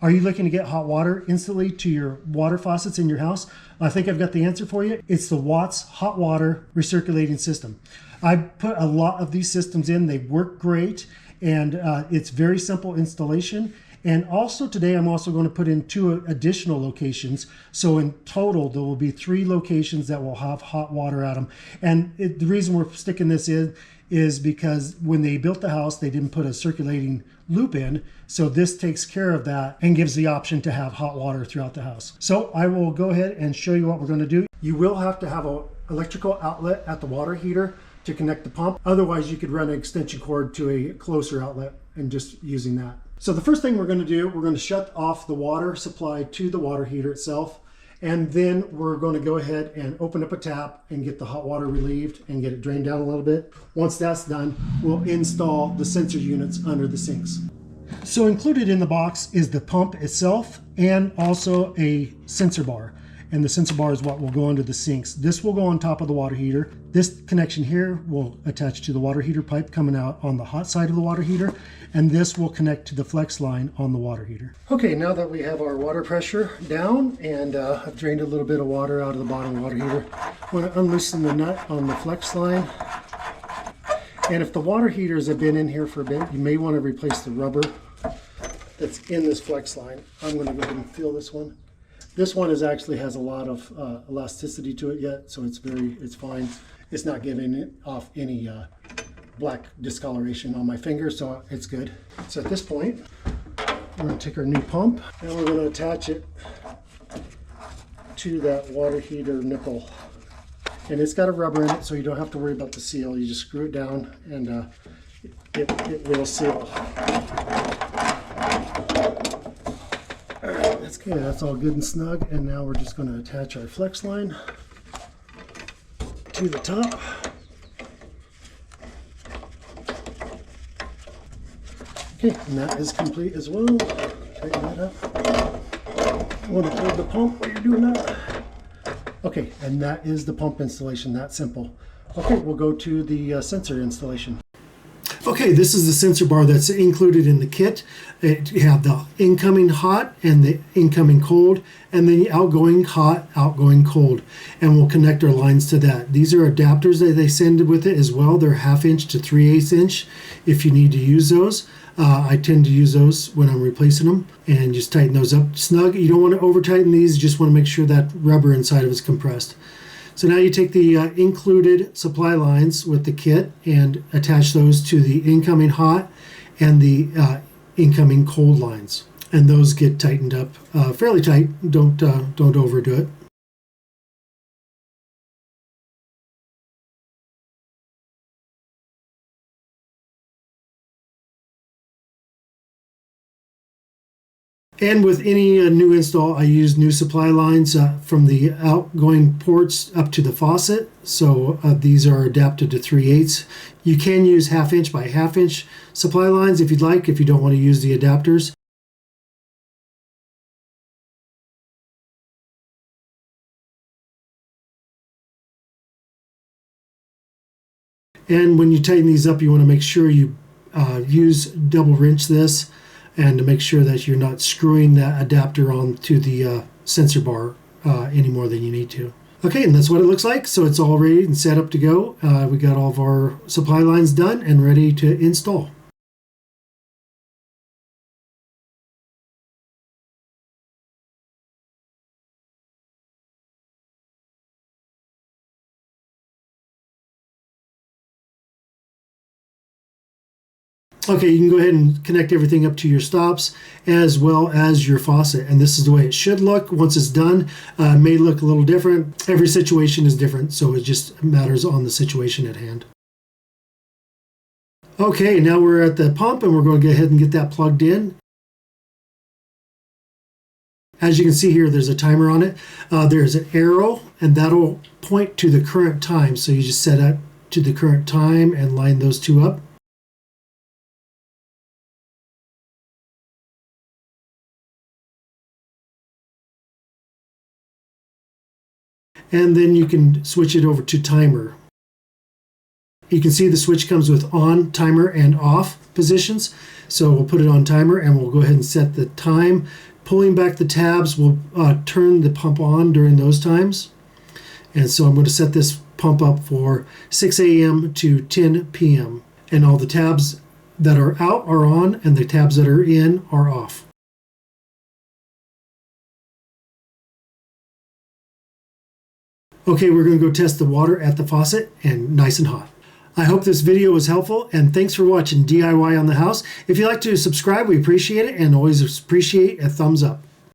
Are you looking to get hot water instantly to your water faucets in your house? I think I've got the answer for you. It's the Watts hot water recirculating system. I put a lot of these systems in. They work great, and it's very simple installation. And also today, I'm also going to put in 2 additional locations. So in total, there will be 3 locations that will have hot water at them. And the reason we're sticking this in is because when they built the house, they didn't put a circulating loop in. So this takes care of that and gives the option to have hot water throughout the house. So I will go ahead and show you what we're going to do. You will have to have an electrical outlet at the water heater to connect the pump. Otherwise, you could run an extension cord to a closer outlet and just using that. So the first thing we're going to do, we're going to shut off the water supply to the water heater itself. And then we're going to go ahead and open up a tap and get the hot water relieved and get it drained down a little bit. Once that's done, we'll install the sensor units under the sinks. So included in the box is the pump itself and also a sensor bar. And the sensor bar is what will go under the sinks. This will go on top of the water heater. This connection here will attach to the water heater pipe coming out on the hot side of the water heater. And this will connect to the flex line on the water heater. Okay, now that we have our water pressure down and I've drained a little bit of water out of the bottom of the water heater, I'm going to unloosen the nut on the flex line. And if the water heaters have been in here for a bit, you may want to replace the rubber that's in this flex line. I'm going to go ahead and feel this one. This one actually has a lot of elasticity to it yet, so it's fine. It's not giving off any black discoloration on my finger, so it's good. So at this point, we're going to take our new pump and we're going to attach it to that water heater nipple. And it's got a rubber in it, so you don't have to worry about the seal. You just screw it down and it will seal. Alright, that's good. That's all good and snug. And now we're just going to attach our flex line to the top. Okay, and that is complete as well. Tighten that up. You want to hold the pump while you're doing that. Okay, and that is the pump installation, that simple. Okay, we'll go to the sensor installation. Okay, this is the sensor bar that's included in the kit. You have the incoming hot and the incoming cold, and then the outgoing hot, outgoing cold. And we'll connect our lines to that. These are adapters that they send with it as well. They're 1/2 inch to 3/8 inch if you need to use those. I tend to use those when I'm replacing them and just tighten those up snug. You don't want to over tighten these, you just want to make sure that rubber inside of it is compressed. So now you take the included supply lines with the kit and attach those to the incoming hot and the incoming cold lines. And those get tightened up fairly tight. Don't overdo it. And with any new install, I use new supply lines from the outgoing ports up to the faucet. So these are adapted to 3/8. You can use 1/2 inch by 1/2 inch supply lines if you'd like, if you don't want to use the adapters. And when you tighten these up, you want to make sure you use double wrench this, and to make sure that you're not screwing that adapter onto the sensor bar any more than you need to. Okay, and that's what it looks like. So it's all ready and set up to go. We got all of our supply lines done and ready to install. Okay, you can go ahead and connect everything up to your stops as well as your faucet. And this is the way it should look once it's done. It may look a little different. Every situation is different, so it just matters on the situation at hand. Okay, now we're at the pump and we're going to go ahead and get that plugged in. As you can see here, there's a timer on it. There's an arrow and that'll point to the current time. So you just set up to the current time and line those two up. And then you can switch it over to timer. You can see the switch comes with on, timer, and off positions. So we'll put it on timer and we'll go ahead and set the time Pulling back the tabs will turn the pump on during those times. And so I'm going to set this pump up for 6 a.m. to 10 p.m. And all the tabs that are out are on, and the tabs that are in are off. Okay, we're going to go test the water at the faucet, and nice and hot. I hope this video was helpful, and thanks for watching DIY on the House. If you'd like to subscribe, we appreciate it, and always appreciate a thumbs up.